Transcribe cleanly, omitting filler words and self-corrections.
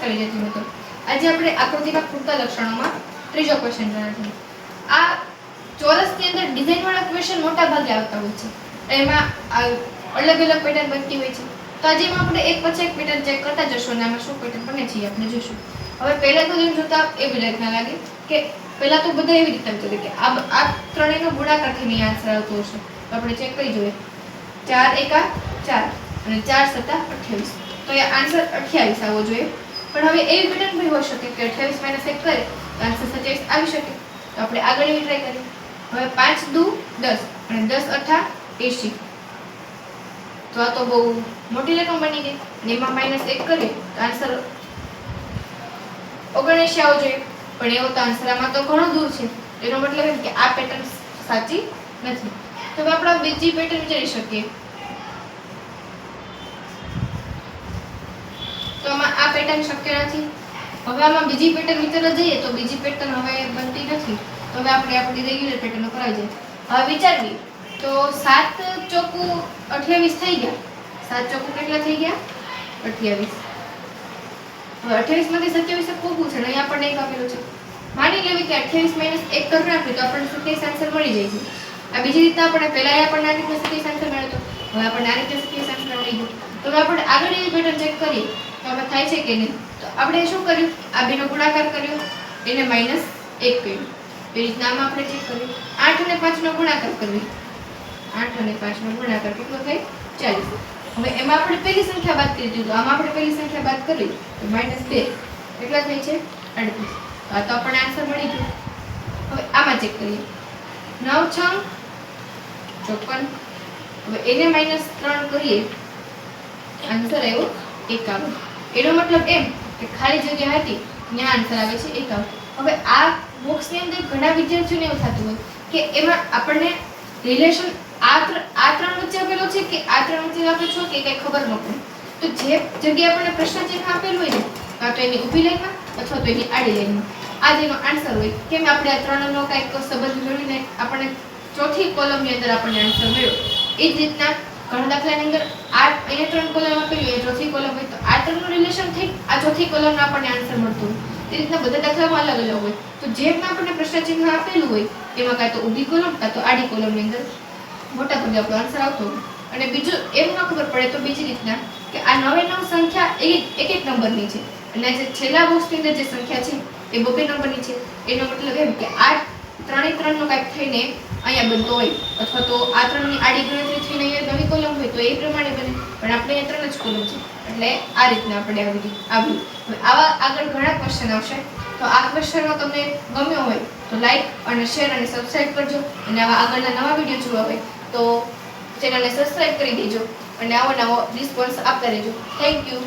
કરી જતી મિત્રો. આજે આપણે આકૃતિના પૂરતા લક્ષણોમાં ત્રીજો ક્વેશ્ચન જોવાનો છે. આ ચોરસની અંદર ડિઝાઇન વાળા ક્વેશ્ચન મોટા ભાગે આવતા હોય છે. એમાં અલગ અલગ પેટર્ન બનતી હોય છે. તો આજે આપણે એક પછી એક પેટર્ન ચેક કરતા જશું અને આમાં શું પેટર્ન બને છે આપણે જોશું. હવે પહેલા તો જેમ જોતા એવી રીતના લાગે કે પહેલા તો બધા એવી રીતના કરે કે આ ત્રણેયનો ગુણાકાર થઈને આન્સર આવતો હશે. તો આપણે ચેક કરી જોઈએ. 4 એકા 4 અને 4 સત્તા 28. તો એ આન્સર 28 આવવો જોઈએ. પણ હવે એવી પેટર્ન પણ હોઈ શકે કે 28 - 1 કરે તો આન્સર 27 આવી શકે. તો આપણે આગળ એવી ટ્રાય કરીએ. હવે 5 દુ 10 અને 10 અઠા 80. તો આ તો બહુ મોટી રકમ બની ગઈ. અને એમાં -1 કરીએ તો આન્સર 79 આવવો જોઈએ. પણ એવો તો આન્સર આમાં તો ઘણો દૂર છે. એનો મતલબ એમ કે આ પેટર્ન સાચી નથી. તો હવે આપણે બીજી પેટર્ન વિચારી શકીએ. તો આમાં આ પેટર્ન શક્ય નથી. હવે આમાં બીજી પેટર્ન વિચારવા જઈએ તો બીજી પેટર્ન હવે બનતી નથી. તો હવે આપણે આપણી રેગ્યુલર પેટર્ન ઉપર આવી જઈએ. હવે વિચારવી તો 7 ચોકુ 28 થઈ ગયા. 7 ચોકુ કેટલા થઈ ગયા? 28. હવે 28 માંથી 27 પોગું છે ને અહીંયા આપણને એક આપેલું છે. માની લેવી કે 28 - 1 કરી નાખીએ તો આપણને 27 આન્સર મળી જાય છે. આ બીજી રીતના આપણે પહેલા આપણને આ રીતે 27 આન્સર મળ્યો હતો. હવે આપણને આ રીતે 27 આન્સર મળી ગયો. તો હવે આપણે આગળ એવી પેટર્ન ચેક કરીએ તો આમાં થાય છે કે નહીં. તો આપણે શું કર્યું? આ બેનો ગુણાકાર કર્યો એને -1 કર્યું. એ રીતના આમાં આપણે ચેક કર્યું. 8 અને 5 નો ગુણાકાર કર્યો. 8 અને 5 નો ગુણાકાર કેટલો થાય? 40. હવે એમાં આપણે પહેલી સંખ્યા બાદ કરી દીધું. આમાં આપણે પહેલી સંખ્યા બાદ કરી તો -2 કેટલા થાય છે? 38. આ તો આપણને આન્સર મળી ગયો. હવે આમાં ચેક કરીએ. 9 6 54. હવે એને -3 કરીએ આન્સર આવ્યો 51. એનો મતલબ એમ કે ખાલી જગ્યા હતી ત્યાં આન્સર આવે છે 51. હવે આ બોક્સની અંદર ઘણા વિદ્યાર્થીઓને એવું થતું હોય કે એમાં આપણને રિલેશન આ ત્રણ વચ્ચે આપેલો છે કે આ ત્રણ વચ્ચે આપેલો છે કે કઈ ખબર ન પડે. તો જે જગ્યાએ આપણને પ્રશ્ન ચિહ્ન આપેલું હોય ને કાં તો એની ઊભી લાઈનમાં અથવા તો એની આડી લાઈનમાં આ જેનો આન્સર હોય કેમ આપણે આ ત્રણનો કંઈક સંબંધ મેળવીને આપણને ચોથી કોલમની અંદર આપણને આન્સર મળ્યો. એ જ રીતના ઘણા દાખલાની અંદર આ અહીંયા 3 કોલમ આપેલી હોય ચોથી કોલમ હોય તો આ ત્રણનું રિલેશન થઈ આ ચોથી કોલમનો આપણને આન્સર મળતો હોય. એ રીતના બધા દાખલામાં અલગ અલગ હોય. તો જેમાં આપણને પ્રશ્ન ચિહ્ન આપેલું હોય એમાં કાં તો ઊભી કોલમ કાં તો આડી કોલમની અંદર મોટા ભાગે આપણો આન્સર આવતો હોય. અને બીજું એમ ન ખબર પડે તો બીજી રીતના કે આ 9 સંખ્યા એક નંબરની છે અને જે છેલ્લા બોક્સની અંદર જે સંખ્યા છે એ 2 નંબરની છે. એનો મતલબ એમ કે આ ત્રણનો કાંઈક થઈને અહીંયા બનતો હોય અથવા તો આ ત્રણની આડી ગણતરી થઈને અહીંયા નવી કોલમ હોય તો એ પ્રમાણે બને. પણ આપણે અહીંયા 3 જ કોલમ છે એટલે આ રીતના આપણે આવ્યું. હવે આવા આગળ ઘણા ક્વેશ્ચન આવશે. તો આ ક્વેશ્ચનમાં તમને ગમ્યો હોય તો લાઈક અને શેર અને સબસ્ક્રાઇબ કરજો. અને આવા આગળના નવા વિડીયો જોવા હોય તો ચેનલને સબસ્ક્રાઇબ કરી દેજો અને આવો નવો રિસ્પોન્સ આપતા રહેજો. Thank you.